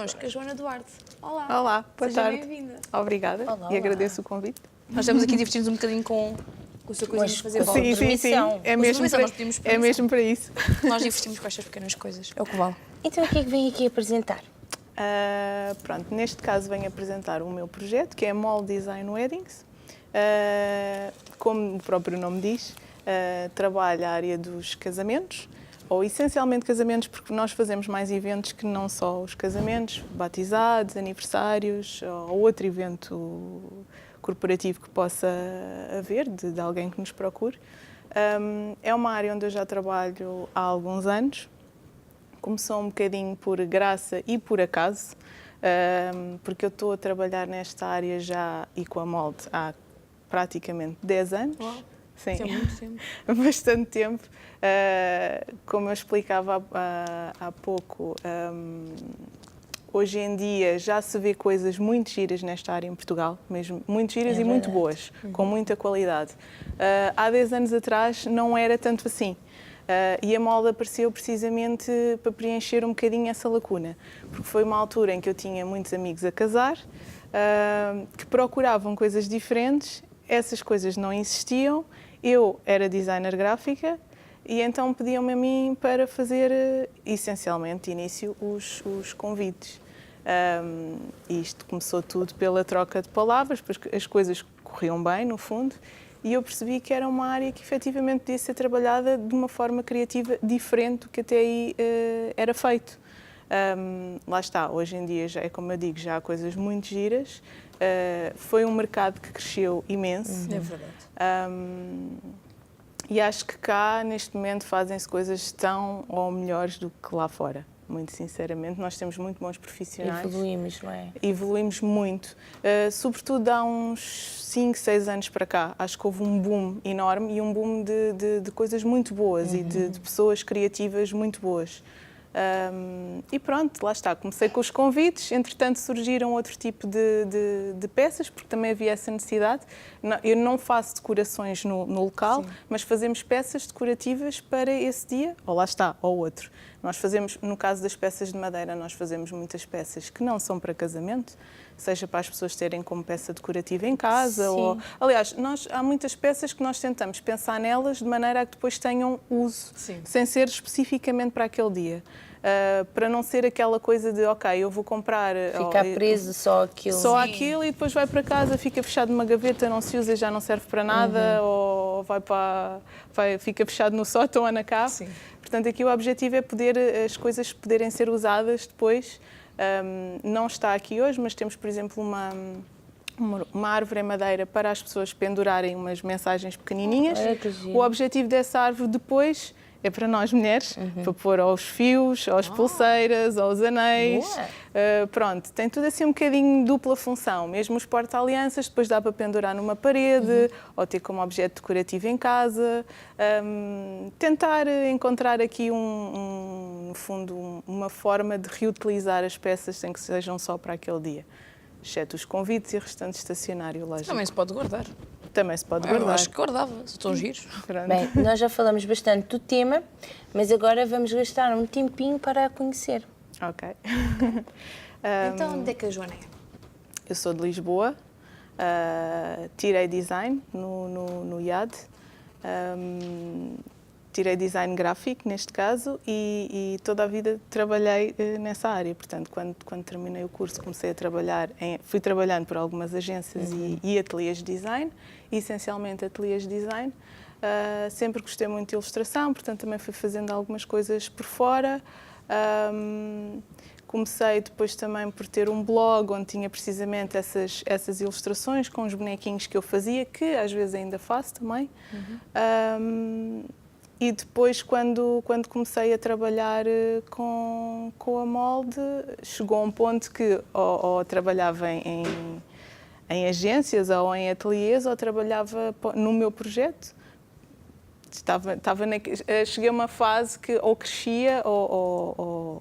connosco a Joana Duarte. Olá. Olá, boa Seja tarde. bem-vinda. Obrigada Olá, e agradeço o convite. Nós estamos aqui divertindo um bocadinho com o seu coisinho de fazer bola. Sim. É Com mesmo, permissão, para, nós pedimos é permissão. mesmo para isso. Nós divertimos com estas pequenas coisas. É o que vale. Então o que é que vem aqui apresentar? Pronto, neste caso venho apresentar o meu projeto, que é Mall Design Weddings. Como o próprio nome diz, trabalho a área dos casamentos, ou essencialmente casamentos, porque nós fazemos mais eventos que não só os casamentos, batizados, aniversários ou outro evento corporativo que possa haver, de alguém que nos procure. É uma área onde eu já trabalho há alguns anos. Começou um bocadinho por graça e por acaso, porque eu estou a trabalhar nesta área já e com a molde há praticamente 10 anos. Uau. Sim, Isso é muito tempo. bastante tempo. Como eu explicava há pouco, hoje em dia já se vê coisas muito giras nesta área em Portugal, mesmo muito giras e muito boas, com muita qualidade. Há 10 anos atrás não era tanto assim. E a molde apareceu precisamente para preencher um bocadinho essa lacuna, porque foi uma altura em que eu tinha muitos amigos a casar, que procuravam coisas diferentes, essas coisas não existiam, eu era designer gráfica e então pediam-me a mim para fazer, essencialmente, de início, os convites. Isto começou tudo pela troca de palavras, pois as coisas corriam bem, no fundo, e eu percebi que era uma área que efetivamente podia ser trabalhada de uma forma criativa diferente do que até aí era feito. Lá está, hoje em dia já é como eu digo, já há coisas muito giras. Foi um mercado que cresceu imenso. É verdade. E acho que cá, neste momento, fazem-se coisas tão ou melhores do que lá fora. Muito sinceramente, nós temos muito bons profissionais. Evoluímos, não é? Evoluímos muito. Sobretudo há uns 5, 6 anos para cá. Acho que houve um boom enorme e um boom de coisas muito boas e de pessoas criativas muito boas. E pronto, lá está. Comecei com os convites, entretanto surgiram outro tipo de peças, porque também havia essa necessidade. Eu não faço decorações no local, sim, mas fazemos peças decorativas para esse dia, ou lá está, ou outro. Nós fazemos, no caso das peças de madeira, nós fazemos muitas peças que não são para casamento, seja para as pessoas terem como peça decorativa em casa. Ou, aliás, há muitas peças que nós tentamos pensar nelas de maneira a que depois tenham uso, sim, sem ser especificamente para aquele dia. Para não ser aquela coisa de, ok, eu vou comprar... Ficar preso só aquilo. Só aquilo e depois vai para casa, fica fechado numa gaveta, não se usa, já não serve para nada, ou fica fechado no sótão ou na cave. Sim. Portanto, aqui o objetivo é poder as coisas poderem ser usadas depois. Não está aqui hoje, mas temos, por exemplo, uma árvore em madeira para as pessoas pendurarem umas mensagens pequenininhas. O objetivo dessa árvore depois é para nós mulheres, para pôr aos fios, às pulseiras, aos anéis. Pronto, tem tudo assim um bocadinho dupla função. Mesmo os porta-alianças, depois dá para pendurar numa parede ou ter como objeto decorativo em casa. Tentar encontrar aqui, no fundo, uma forma de reutilizar as peças sem que sejam só para aquele dia. Exceto os convites e o restante estacionário, lógico. Também se pode guardar. Também se pode guardar. Eu acho que guardava, estão giros. Bem, nós já falamos bastante do tema, mas agora vamos gastar um tempinho para a conhecer. Ok. Então, onde é que a Joana é? Eu sou de Lisboa, tirei design no IAD, tirei design gráfico, neste caso, e toda a vida trabalhei nessa área. Portanto, quando terminei o curso, comecei a trabalhar, fui trabalhando por algumas agências e ateliês de design, essencialmente ateliês de design. Sempre gostei muito de ilustração, portanto, também fui fazendo algumas coisas por fora. Comecei depois também por ter um blog onde tinha precisamente essas ilustrações com os bonequinhos que eu fazia, que às vezes ainda faço também. E depois, quando comecei a trabalhar com a molde, chegou a um ponto que ou trabalhava em agências ou em ateliês, ou trabalhava no meu projeto. Cheguei a uma fase que ou crescia ou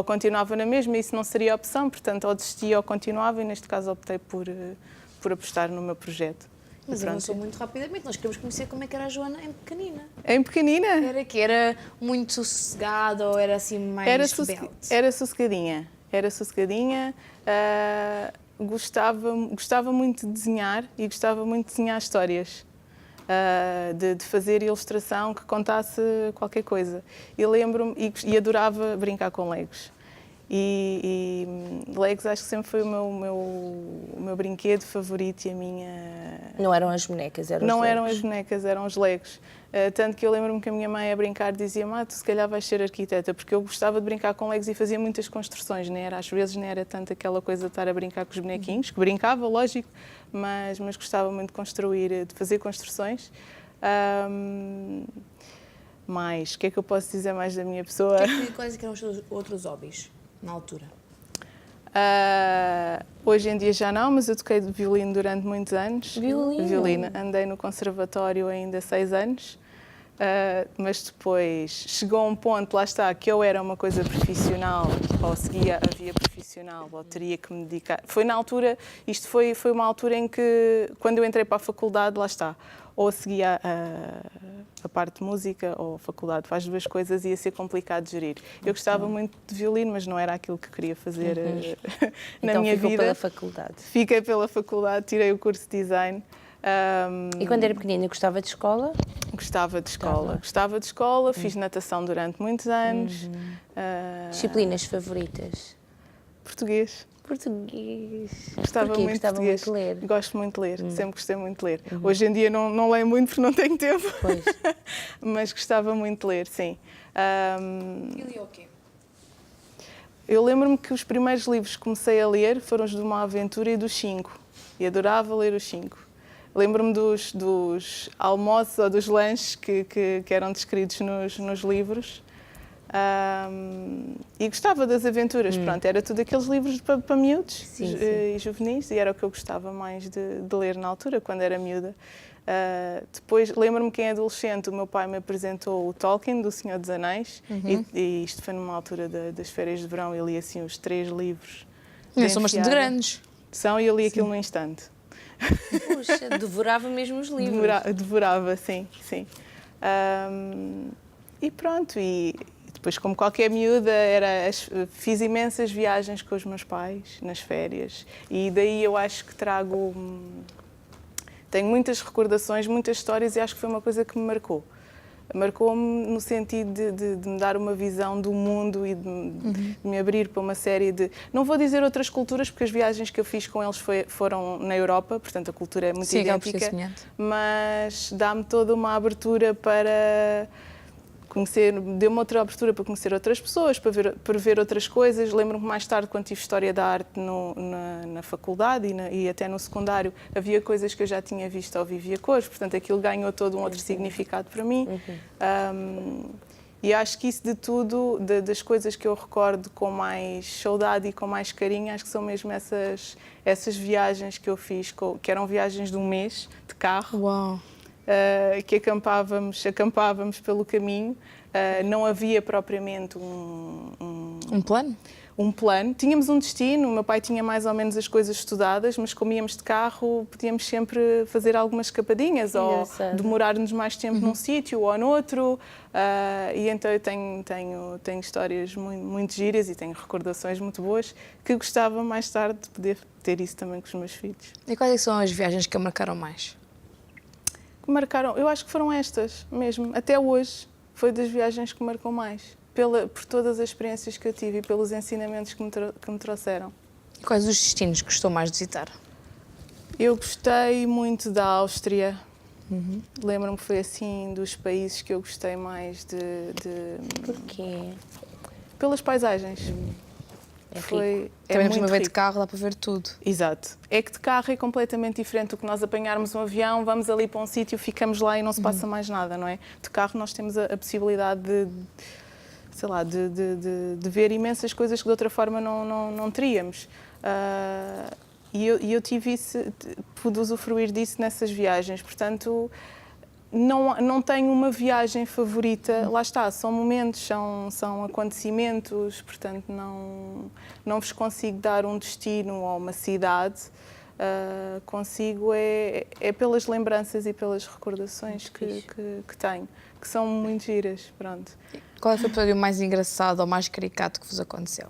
continuava na mesma, e isso não seria opção, portanto, ou desistia ou continuava, e neste caso optei por apostar no meu projeto. Mas pronto. avançou muito rapidamente. Nós queremos conhecer como é que era a Joana em pequenina. Em pequenina? Era que era muito sossegada ou era assim mais rebelde? Era sossegadinha. Era sossegadinha. Gostava muito de desenhar e gostava muito de desenhar histórias. De fazer ilustração que contasse qualquer coisa. E lembro-me, e adorava brincar com Legos. E Legos acho que sempre foi o meu brinquedo favorito e a minha... Não eram as bonecas, eram os Não Legos. eram as bonecas, eram os Legos. Tanto que eu lembro-me que a minha mãe a brincar dizia: tu se calhar vais ser arquiteta, porque eu gostava de brincar com Legos e fazia muitas construções, às vezes nem era tanto aquela coisa de estar a brincar com os bonequinhos, que brincava, lógico, mas gostava muito de construir, de fazer construções. O que é que eu posso dizer mais da minha pessoa? Quais eram os seus outros hobbies na altura? Hoje em dia já não, mas eu toquei violino durante muitos anos. Violino? Andei no conservatório ainda 6 anos, mas depois chegou a um ponto, lá está, que eu era uma coisa profissional, ou seguia a via profissional, ou teria que me dedicar. Foi na altura, isto foi uma altura em que, quando eu entrei para a faculdade, lá está, ou seguia a parte de música ou a faculdade, faz duas coisas e ia ser complicado de gerir. Eu gostava muito de violino, mas não era aquilo que queria fazer na Então minha ficou vida. pela faculdade. Fiquei pela faculdade, tirei o curso de design. E quando era pequenina, gostava de escola? Gostava de escola, fiz natação durante muitos anos. Disciplinas favoritas? Português. Português. Gostava Porquê? muito de Gostava português. muito de ler? Gosto muito de ler, sempre gostei muito de ler. Hoje em dia não leio muito porque não tenho tempo, Pois. mas gostava muito de ler, sim. E lia o quê? Eu lembro-me que os primeiros livros que comecei a ler foram os de Uma Aventura e dos 5, e adorava ler os 5. Lembro-me dos almoços ou dos lanches que eram descritos nos livros. E gostava das aventuras, pronto, era tudo aqueles livros para miúdos e juvenis, e era o que eu gostava mais de ler na altura, quando era miúda. Depois, lembro-me que em adolescente o meu pai me apresentou o Tolkien, do Senhor dos Anéis, e isto foi numa altura das férias de verão, eu li assim os 3 livros. São bastante grandes. E eu li aquilo num instante. Puxa, devorava mesmo os livros. Devorava, sim. E pronto, e depois, como qualquer miúda, fiz imensas viagens com os meus pais, nas férias, e daí eu acho que tenho muitas recordações, muitas histórias, e acho que foi uma coisa que me marcou. Marcou-me no sentido de me dar uma visão do mundo e de me abrir para uma série de... Não vou dizer outras culturas, porque as viagens que eu fiz com eles foram na Europa, portanto a cultura é muito idêntica, mas dá-me toda uma abertura para conhecer, deu-me outra abertura para conhecer outras pessoas, para ver outras coisas. Lembro-me mais tarde, quando tive História da Arte na faculdade e até no secundário, havia coisas que eu já tinha visto ao vivo e a cores, portanto aquilo ganhou todo um outro significado para mim. E acho que isso de tudo, das coisas que eu recordo com mais saudade e com mais carinho, acho que são mesmo essas viagens que eu fiz, que eram viagens de um mês, de carro. Uau! Que acampávamos pelo caminho, não havia propriamente Um plano? um plano. Tínhamos um destino, o meu pai tinha mais ou menos as coisas estudadas, mas como íamos de carro, podíamos sempre fazer algumas escapadinhas ou demorar-nos mais tempo num sítio ou noutro. E então eu tenho histórias muito giras e tenho recordações muito boas que gostava mais tarde de poder ter isso também com os meus filhos. E quais são as viagens que a marcaram mais? Que marcaram, eu acho que foram estas mesmo, até hoje, foi das viagens que marcam mais, por todas as experiências que eu tive e pelos ensinamentos que me trouxeram. E quais os destinos que gostou mais de visitar? Eu gostei muito da Áustria, lembro-me que foi assim dos países que eu gostei mais Porquê? pelas paisagens. Também muito uma vez de rico. carro dá para ver tudo. Exato. É que de carro é completamente diferente do que nós apanharmos um avião, vamos ali para um sítio, ficamos lá e não se passa mais nada, não é? De carro nós temos a possibilidade de ver imensas coisas que de outra forma não teríamos. E eu tive isso, pude usufruir disso nessas viagens, portanto não tenho uma viagem favorita, lá está, são momentos, são acontecimentos, portanto não vos consigo dar um destino ou uma cidade, consigo é pelas lembranças e pelas recordações que tenho, que são muito giras, pronto. Qual foi o episódio mais engraçado ou mais caricato que vos aconteceu?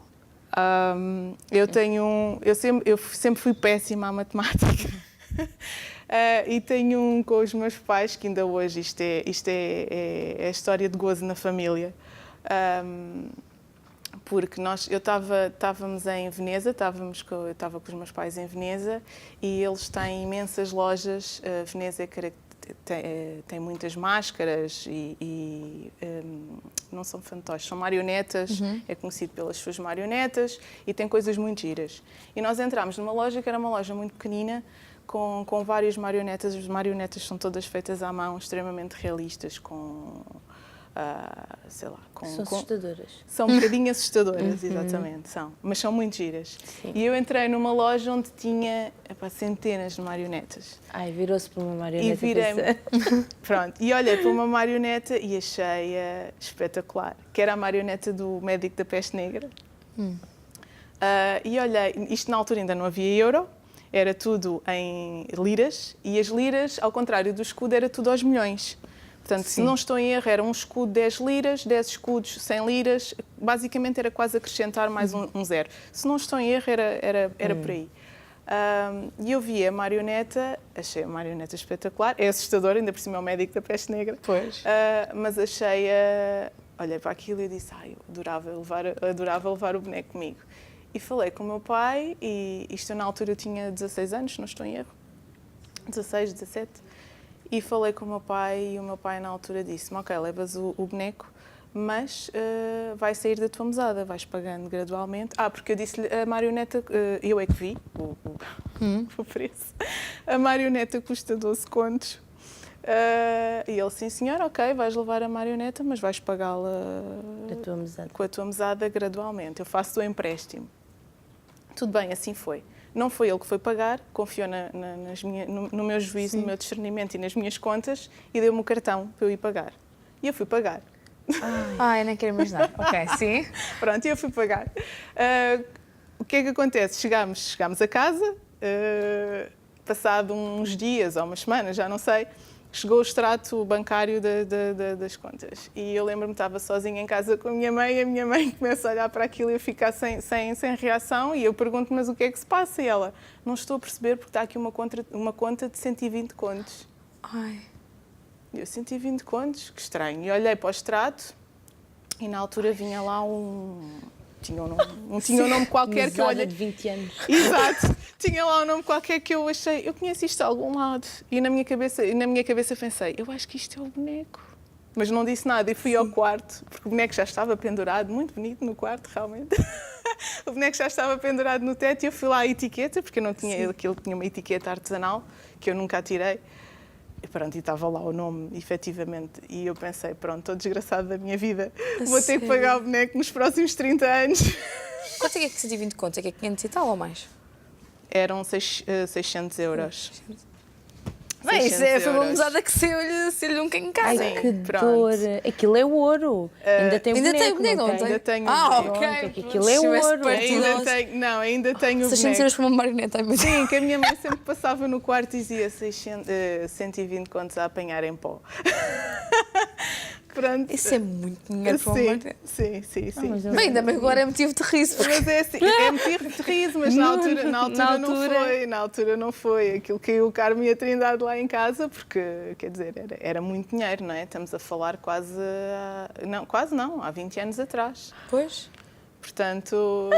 Eu sempre fui péssima à matemática. E tenho um com os meus pais, que ainda hoje isto é a história de gozo na família. Porque estávamos em Veneza, eu estava com os meus pais em Veneza e eles têm imensas lojas. Veneza tem muitas máscaras e não são fantoches, são marionetas, é conhecido pelas suas marionetas e tem coisas muito giras. E nós entramos numa loja que era uma loja muito pequenina, com várias marionetas. As marionetas são todas feitas à mão, extremamente realistas, sei lá... São assustadoras. São um bocadinho assustadoras, exatamente, são. Mas são muito giras. Sim. E eu entrei numa loja onde tinha centenas de marionetas. Ai, virou-se para uma marioneta. E virei-me. Pronto. E olhei para uma marioneta e achei-a espetacular. Que era a marioneta do médico da peste negra. E olhei, isto na altura ainda não havia euro, era tudo em liras. E as liras, ao contrário do escudo, era tudo aos milhões. Portanto, se não estou em erro, era um escudo 10 liras, 10 escudos 100 liras, basicamente era quase acrescentar mais um zero. Se não estou em erro, era por aí. E eu vi a marioneta, achei a marioneta espetacular, é assustadora, ainda por cima é o médico da peste negra. Pois. Mas olhei para aquilo e disse, eu adorava levar o boneco comigo. E falei com o meu pai, e isto na altura eu tinha 16 anos, se não estou em erro, 16, 17. E falei com o meu pai e o meu pai na altura disse-me, ok, levas o boneco, mas vai sair da tua mesada, vais pagando gradualmente. Porque eu disse-lhe, a marioneta, eu é que vi o preço, a marioneta custa 12 contos. E ele, sim senhor, ok, vais levar a marioneta, mas vais pagá-la com a tua mesada gradualmente. Eu faço o empréstimo. Tudo bem, assim foi. Não foi ele que foi pagar, confiou no meu juízo, no meu discernimento e nas minhas contas e deu-me o cartão para eu ir pagar. E eu fui pagar. Eu nem quero imaginar. Ok, sim. Pronto, e eu fui pagar. O que é que acontece? Chegámos a casa, passado uns dias ou umas semanas, já não sei, chegou o extrato bancário das contas. E eu lembro-me que estava sozinha em casa com a minha mãe, e a minha mãe começa a olhar para aquilo e eu ficar sem reação, e eu pergunto, mas o que é que se passa? E ela, não estou a perceber porque está aqui uma conta de 120 contos. E eu, 120 contos? Que estranho. E olhei para o extrato e na altura vinha lá tinha um nome qualquer que eu olhei. De 20 anos. Exato. Tinha lá um nome qualquer que eu achei, eu conheço isto de algum lado. E na minha cabeça pensei, eu acho que isto é o boneco. Mas não disse nada e fui ao quarto, porque o boneco já estava pendurado, muito bonito no quarto, realmente. O boneco já estava pendurado no teto e eu fui lá à etiqueta, porque eu não tinha, aquilo tinha uma etiqueta artesanal, que eu nunca tirei. E pronto, e estava lá o nome, efetivamente. E eu pensei, pronto, estou desgraçado da minha vida. Vou ter que pagar o boneco nos próximos 30 anos. Quanto é que 120 contos? É que é 500 e tal ou mais? Eram 600 euros. Bem, isso foi uma mesada que saiu-lhe um em casa. Ai, que dor. Aquilo é ouro. Ainda tem boneco, não tem? Ainda tenho ok. É que aquilo é ouro. Ainda tenho o 600 euros para uma marioneta. Sim, que a minha mãe sempre passava no quarto e dizia 120 contos a apanhar em pó. Pronto. Isso é muito dinheiro para uma marioneta. Sim. Bem, ainda bem agora é motivo de riso. Mas é assim, é motivo de riso, mas na altura não foi. Na altura não foi. Aquilo caiu o Carmo e a Trindade lá em casa, porque, quer dizer, era muito dinheiro, não é? Estamos a falar quase não, há 20 anos atrás. Pois. Portanto...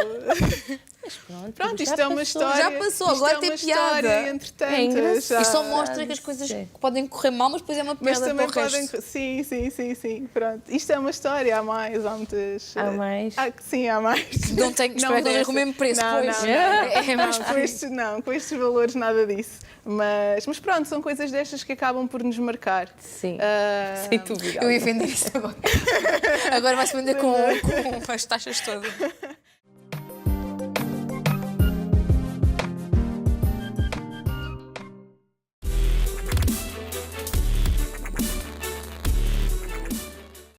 Pronto, isto é uma passou. história. Já passou, agora tem piada. Entretanto, E só mostra que as coisas podem correr mal, mas depois é uma piada também para o resto. Sim. Pronto. Isto é uma história, há muitas. Há mais? Sim, há mais. Não tenho, espero que não o mesmo preço, pois. É mais com estes valores nada disso. Mas pronto, são coisas destas que acabam por nos marcar. Sim, sem dúvida. Eu ia vender isso agora. Agora vai-se vender com as taxas todas.